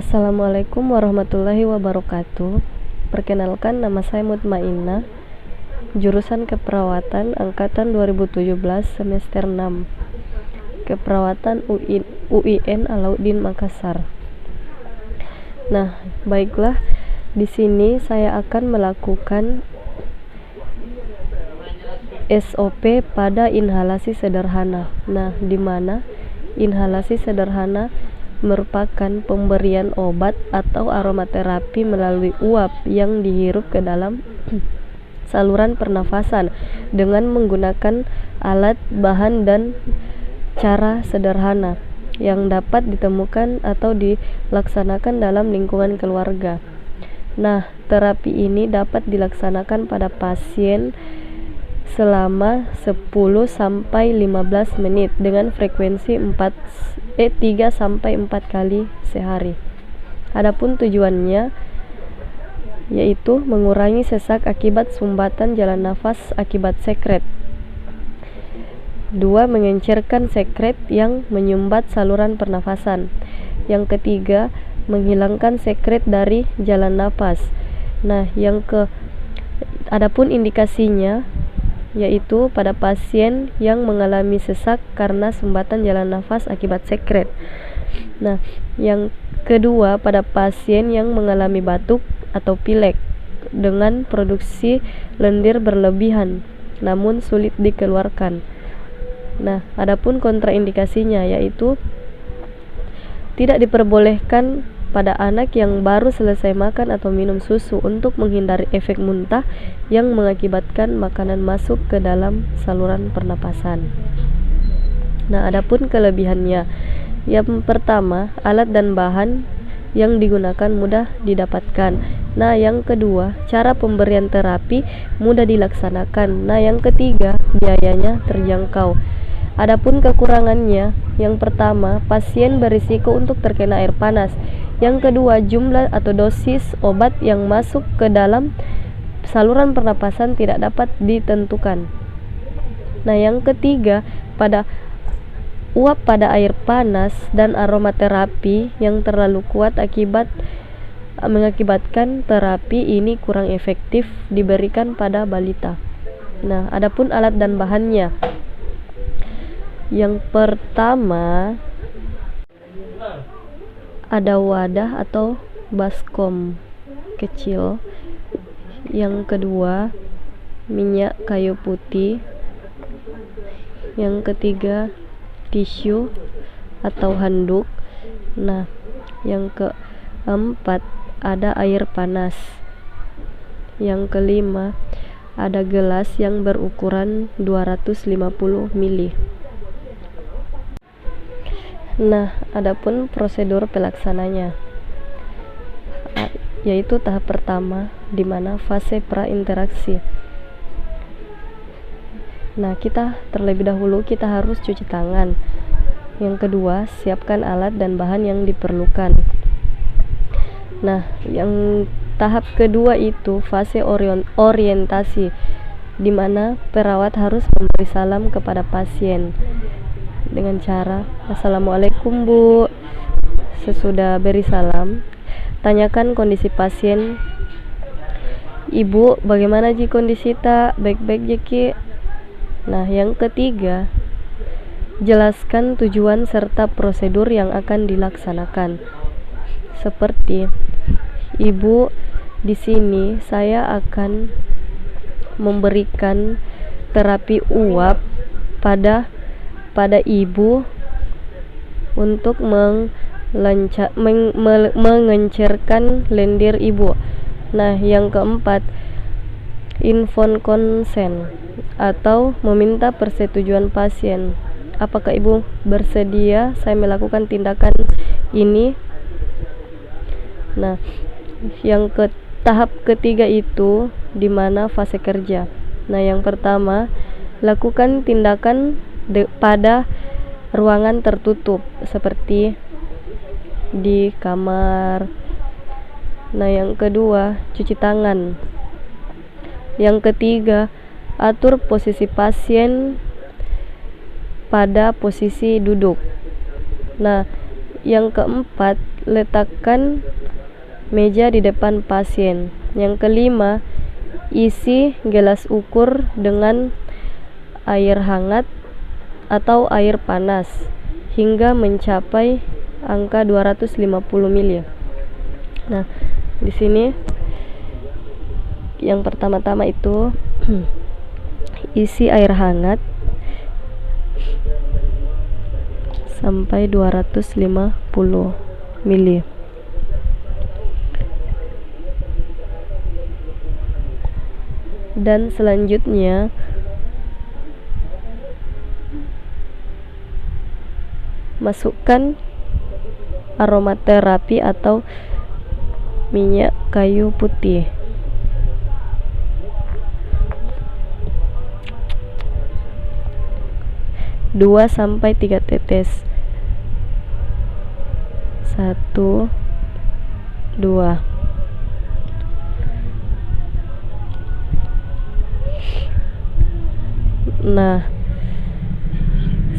Assalamualaikum warahmatullahi wabarakatuh. Perkenalkan, nama saya Mutmainnah, jurusan Keperawatan angkatan 2017 semester 6, Keperawatan UIN Alauddin Makassar. Nah, baiklah, di sini saya akan melakukan SOP pada inhalasi sederhana. Nah, di mana inhalasi sederhana merupakan pemberian obat atau aromaterapi melalui uap yang dihirup ke dalam saluran pernafasan dengan menggunakan alat, bahan, dan cara sederhana yang dapat ditemukan atau dilaksanakan dalam lingkungan keluarga. Nah, terapi ini dapat dilaksanakan pada pasien selama 10-15 menit dengan frekuensi 3-4 kali sehari. Adapun tujuannya yaitu mengurangi sesak akibat sumbatan jalan nafas akibat sekret. 2. Mengencerkan sekret yang menyumbat saluran pernafasan. Yang ketiga, menghilangkan sekret dari jalan nafas. Nah, adapun indikasinya yaitu pada pasien yang mengalami sesak karena sumbatan jalan nafas akibat sekret. Nah, yang kedua, pada pasien yang mengalami batuk atau pilek dengan produksi lendir berlebihan namun sulit dikeluarkan. Nah, adapun kontraindikasinya yaitu tidak diperbolehkan pada anak yang baru selesai makan atau minum susu untuk menghindari efek muntah yang mengakibatkan makanan masuk ke dalam saluran pernapasan. Nah, adapun kelebihannya, yang pertama, alat dan bahan yang digunakan mudah didapatkan. Nah, yang kedua, cara pemberian terapi mudah dilaksanakan. Nah, yang ketiga, biayanya terjangkau. Adapun kekurangannya, yang pertama, pasien berisiko untuk terkena air panas. Yang kedua, jumlah atau dosis obat yang masuk ke dalam saluran pernapasan tidak dapat ditentukan. Nah, yang ketiga, uap pada air panas dan aromaterapi yang terlalu kuat mengakibatkan terapi ini kurang efektif diberikan pada balita. Nah, adapun alat dan bahannya, yang pertama ada wadah atau baskom kecil. Yang kedua, minyak kayu putih. Yang ketiga, tisu atau handuk. Nah, yang keempat, ada air panas. Yang kelima, ada gelas yang berukuran 250 ml. Nah, adapun prosedur pelaksananya yaitu tahap pertama di mana fase prainteraksi. Nah, terlebih dahulu kita harus cuci tangan. Yang kedua, siapkan alat dan bahan yang diperlukan. Nah, yang tahap kedua itu fase orientasi di mana perawat harus memberi salam kepada pasien dengan cara "Assalamualaikum Bu". Sesudah beri salam, tanyakan kondisi pasien. "Ibu, bagaimana ji kondisi tak? Baik-baik je ki?" Nah, yang ketiga, jelaskan tujuan serta prosedur yang akan dilaksanakan. Seperti, "Ibu, di sini saya akan memberikan terapi uap pada ibu untuk mengencerkan lendir ibu." Nah, yang keempat, inform konsen atau meminta persetujuan pasien. "Apakah ibu bersedia saya melakukan tindakan ini?" Nah, tahap ketiga itu di mana fase kerja. Nah, yang pertama, lakukan tindakan pada ruangan tertutup seperti di kamar. Nah, yang kedua, cuci tangan. Yang ketiga, atur posisi pasien pada posisi duduk. Nah, yang keempat, letakkan meja di depan pasien. Yang kelima, isi gelas ukur dengan air hangat atau air panas hingga mencapai angka 250 ml. Nah, di sini yang pertama-tama itu isi air hangat sampai 250 ml. Dan selanjutnya masukkan aromaterapi atau minyak kayu putih. Dua sampai 3 tetes. 1, 2. Nah,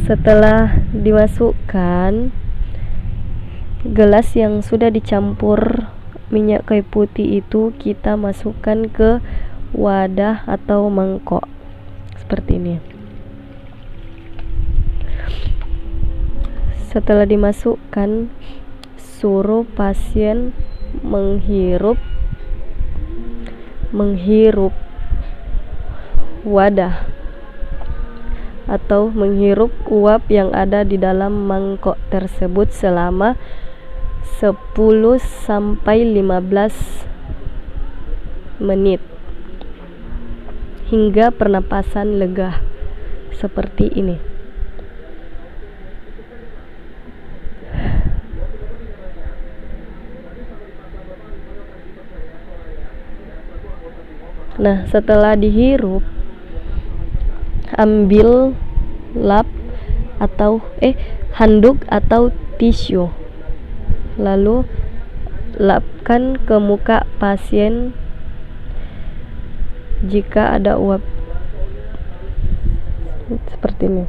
setelah dimasukkan gelas yang sudah dicampur minyak kayu putih itu, kita masukkan ke wadah atau mangkok seperti ini. Setelah dimasukkan, suruh pasien menghirup wadah atau menghirup uap yang ada di dalam mangkok tersebut selama 10 sampai 15 menit hingga pernapasan lega seperti ini. Nah, setelah dihirup, ambil lap atau handuk atau tisu, lalu lapkan ke muka pasien jika ada uap seperti ini.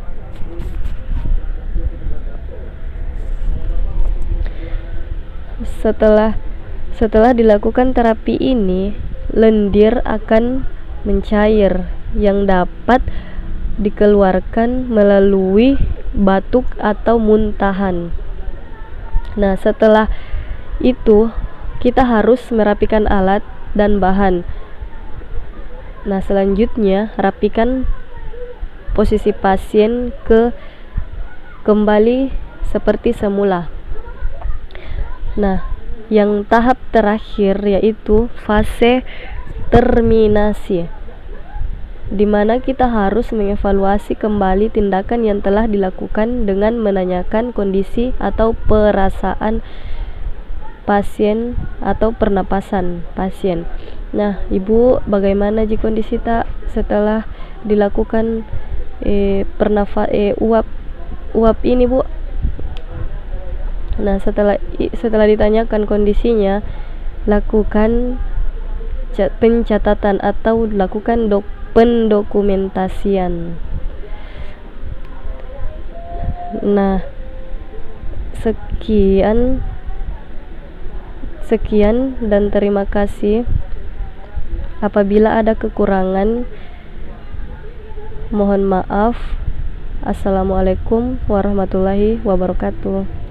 Setelah dilakukan terapi ini, lendir akan mencair yang dapat dikeluarkan melalui batuk atau muntahan. Nah, setelah itu kita harus merapikan alat dan bahan. Nah, selanjutnya rapikan posisi pasien kembali seperti semula. Nah, yang tahap terakhir yaitu fase terminasi, di mana kita harus mengevaluasi kembali tindakan yang telah dilakukan dengan menanyakan kondisi atau perasaan pasien atau pernapasan pasien. Nah, Ibu, bagaimana ji kondisi tak setelah dilakukan uap ini, Bu? Nah, setelah ditanyakan kondisinya, lakukan pencatatan atau lakukan pendokumentasian. Nah, sekian dan terima kasih. Apabila ada kekurangan, mohon maaf. Assalamualaikum warahmatullahi wabarakatuh.